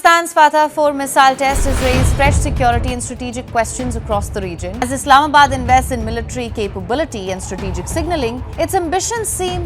Pakistan's Fatah 4 missile test has raised fresh security and strategic questions across the region. As Islamabad invests in military capability and strategic signaling, its ambitions seem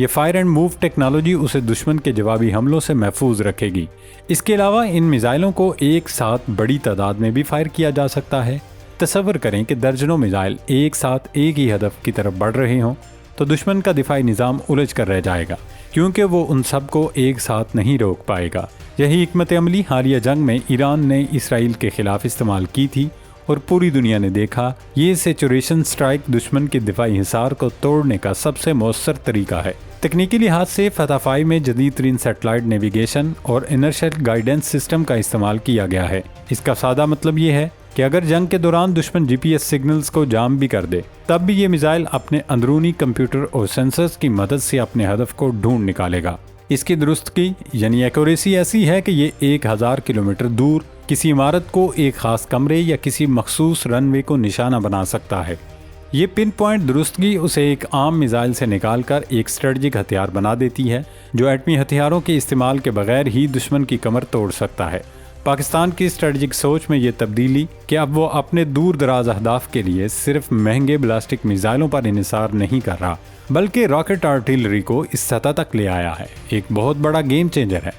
یہ fire and move technology اسے دشمن کے جوابی حملوں سے محفوظ رکھے گی۔ اس کے علاوہ ان میزائلوں کو ایک ساتھ بڑی تعداد میں بھی فائر کیا جا سکتا ہے۔ تصور کریں کہ درجنوں میزائل ایک ساتھ ایک ہی ہدف کی طرف بڑھ رہے ہوں تو دشمن کا دفاعی نظام الجھ کر رہ جائے گا، کیونکہ وہ ان سب کو ایک ساتھ نہیں روک پائے گا۔ یہی حکمت عملی حالیہ جنگ میں ایران نے اسرائیل کے خلاف استعمال کی تھی اور پوری دنیا نے دیکھا یہ سیچوریشن سٹرائک دشمن کے دفاعی حصار کو توڑنے کا سب سے مؤثر طریقہ ہے۔ تکنیکی لحاظ سے فتح 5 میں جدید ترین سیٹلائٹ نیویگیشن اور انرشل گائیڈنس سسٹم کا استعمال کیا گیا ہے۔ اس کا سادہ مطلب یہ ہے کہ اگر جنگ کے دوران دشمن جی پی ایس سگنلز کو جام بھی کر دے تب بھی یہ میزائل اپنے اندرونی کمپیوٹر اور سینسرز کی مدد سے اپنے ہدف کو ڈھونڈ نکالے گا۔ اس کی درستگی یعنی ایکوریسی ایسی ہے کہ یہ 1000 کلومیٹر دور کسی عمارت کو، ایک خاص کمرے یا کسی مخصوص رن وے کو نشانہ بنا سکتا ہے۔ یہ پن پوائنٹ درستگی اسے ایک عام میزائل سے نکال کر ایک اسٹریٹجک ہتھیار بنا دیتی ہے جو ایٹمی ہتھیاروں کے استعمال کے بغیر ہی دشمن کی کمر توڑ سکتا ہے۔ پاکستان کی اسٹریٹجک سوچ میں یہ تبدیلی کہ اب وہ اپنے دور دراز اہداف کے لیے صرف مہنگے بلاسٹک میزائلوں پر انحصار نہیں کر رہا بلکہ راکٹ آرٹلری کو اس سطح تک لے آیا ہے، ایک بہت بڑا گیم چینجر ہے۔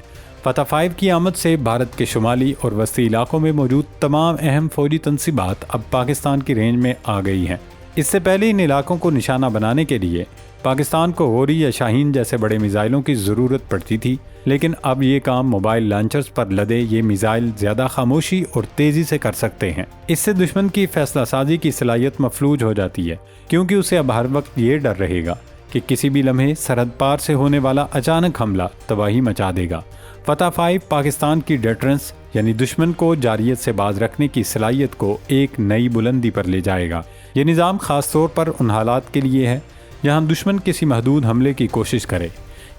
فتح 5 کی آمد سے بھارت کے شمالی اور وسطی علاقوں میں موجود تمام اہم فوجی تنصیبات اب پاکستان کی رینج میں آ گئی ہیں۔ اس سے پہلے ان علاقوں کو نشانہ بنانے کے لیے پاکستان کو غوری یا شاہین جیسے بڑے میزائلوں کی ضرورت پڑتی تھی، لیکن اب یہ کام موبائل لانچرز پر لدے یہ میزائل زیادہ خاموشی اور تیزی سے کر سکتے ہیں۔ اس سے دشمن کی فیصلہ سازی کی صلاحیت مفلوج ہو جاتی ہے، کیونکہ اسے اب ہر وقت یہ ڈر رہے گا کہ کسی بھی لمحے سرحد پار سے ہونے والا اچانک حملہ تباہی مچا دے گا۔ فتح 5 پاکستان کی ڈیٹرنس یعنی دشمن کو جارحیت سے باز رکھنے کی صلاحیت کو ایک نئی بلندی پر لے جائے گا۔ یہ نظام خاص طور پر ان حالات کے لیے ہے جہاں دشمن کسی محدود حملے کی کوشش کرے۔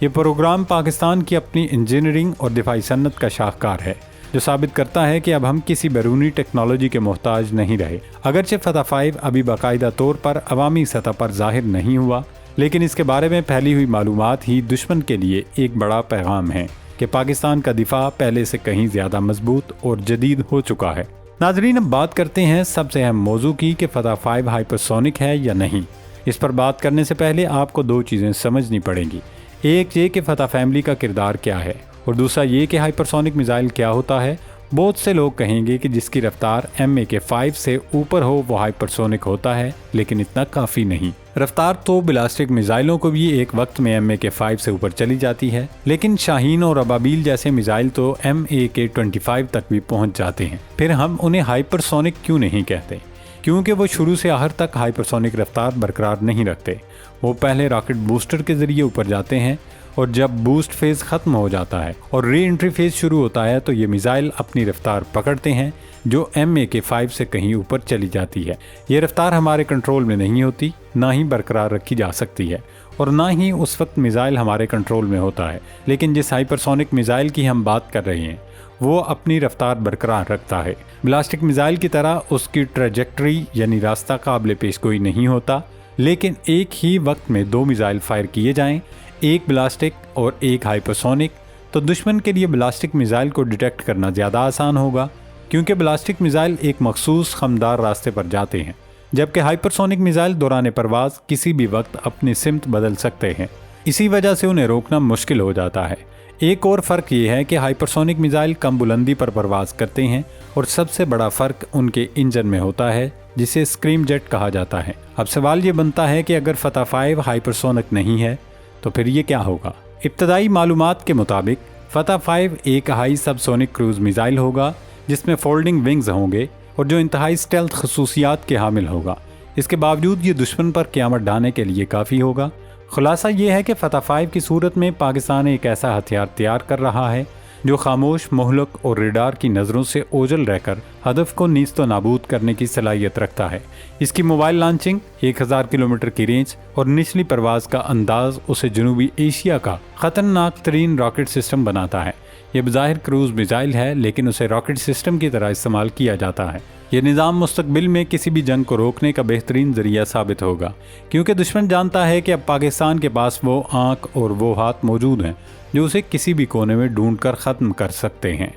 یہ پروگرام پاکستان کی اپنی انجینئرنگ اور دفاعی صنعت کا شاہکار ہے، جو ثابت کرتا ہے کہ اب ہم کسی بیرونی ٹیکنالوجی کے محتاج نہیں رہے۔ اگرچہ فتح 5 ابھی باقاعدہ طور پر عوامی سطح پر ظاہر نہیں ہوا، لیکن اس کے بارے میں پھیلی ہوئی معلومات ہی دشمن کے لیے ایک بڑا پیغام ہے کہ پاکستان کا دفاع پہلے سے کہیں زیادہ مضبوط اور جدید ہو چکا ہے۔ ناظرین، اب بات کرتے ہیں سب سے اہم موضوع کی کہ فتح 5 ہائپرسونک ہے یا نہیں۔ اس پر بات کرنے سے پہلے آپ کو 2 چیزیں سمجھنی پڑیں گی۔ ایک یہ کہ فتح فیملی کا کردار کیا ہے، اور دوسرا یہ کہ ہائپرسونک میزائل کیا ہوتا ہے۔ بہت سے لوگ کہیں گے کہ جس کی رفتار MK5 سے اوپر ہو وہ ہائپرسونک ہوتا ہے، لیکن اتنا کافی نہیں۔ رفتار تو بلاسٹک میزائلوں کو بھی ایک وقت میں MK5 سے اوپر چلی جاتی ہے، لیکن شاہین اور ابابیل جیسے میزائل تو MK25 تک بھی پہنچ جاتے ہیں۔ پھر ہم انہیں ہائپرسونک کیوں نہیں کہتے؟ کیونکہ وہ شروع سے آخر تک ہائپرسونک رفتار برقرار نہیں رکھتے۔ وہ پہلے راکٹ بوسٹر کے ذریعے اوپر جاتے ہیں، اور جب بوسٹ فیز ختم ہو جاتا ہے اور ری انٹری فیز شروع ہوتا ہے تو یہ میزائل اپنی رفتار پکڑتے ہیں جو MK5 سے کہیں اوپر چلی جاتی ہے۔ یہ رفتار ہمارے کنٹرول میں نہیں ہوتی، نہ ہی برقرار رکھی جا سکتی ہے، اور نہ ہی اس وقت میزائل ہمارے کنٹرول میں ہوتا ہے۔ لیکن جس ہائپرسونک میزائل کی ہم بات کر رہے ہیں وہ اپنی رفتار برقرار رکھتا ہے۔ بلاسٹک میزائل کی طرح اس کی ٹریجیکٹری یعنی راستہ قابل پیش گوئی نہیں ہوتا، لیکن ایک ہی وقت میں 2 میزائل فائر کیے جائیں، ایک بلاسٹک اور ایک ہائپرسونک، تو دشمن کے لیے بلاسٹک میزائل کو ڈیٹیکٹ کرنا زیادہ آسان ہوگا، کیونکہ بلاسٹک میزائل ایک مخصوص خمدار راستے پر جاتے ہیں، جبکہ ہائپرسونک میزائل دوران پرواز کسی بھی وقت اپنی سمت بدل سکتے ہیں۔ اسی وجہ سے انہیں روکنا مشکل ہو جاتا ہے۔ ایک اور فرق یہ ہے کہ ہائپرسونک میزائل کم بلندی پر پرواز کرتے ہیں، اور سب سے بڑا فرق ان کے انجن میں ہوتا ہے جسے اسکریم جیٹ کہا جاتا ہے۔ اب سوال یہ بنتا ہے کہ اگر فتح 5 ہائپرسونک نہیں ہے تو پھر یہ کیا ہوگا؟ ابتدائی معلومات کے مطابق فتح 5 ایک ہائی سب سونک کروز میزائل ہوگا جس میں فولڈنگ ونگز ہوں گے اور جو انتہائی اسٹیلتھ خصوصیات کے حامل ہوگا۔ اس کے باوجود یہ دشمن پر قیامت ڈھانے کے لیے کافی ہوگا۔ خلاصہ یہ ہے کہ فتح 5 کی صورت میں پاکستان ایک ایسا ہتھیار تیار کر رہا ہے جو خاموش، مہلک اور ریڈار کی نظروں سے اوجھل رہ کر ہدف کو نیست و نابود کرنے کی صلاحیت رکھتا ہے۔ اس کی موبائل لانچنگ، 1000 کلومیٹر کی رینج اور نچلی پرواز کا انداز اسے جنوبی ایشیا کا خطرناک ترین راکٹ سسٹم بناتا ہے۔ یہ بظاہر کروز میزائل ہے، لیکن اسے راکٹ سسٹم کی طرح استعمال کیا جاتا ہے۔ یہ نظام مستقبل میں کسی بھی جنگ کو روکنے کا بہترین ذریعہ ثابت ہوگا، کیونکہ دشمن جانتا ہے کہ اب پاکستان کے پاس وہ آنکھ اور وہ ہاتھ موجود ہیں جو اسے کسی بھی کونے میں ڈھونڈ کر ختم کر سکتے ہیں۔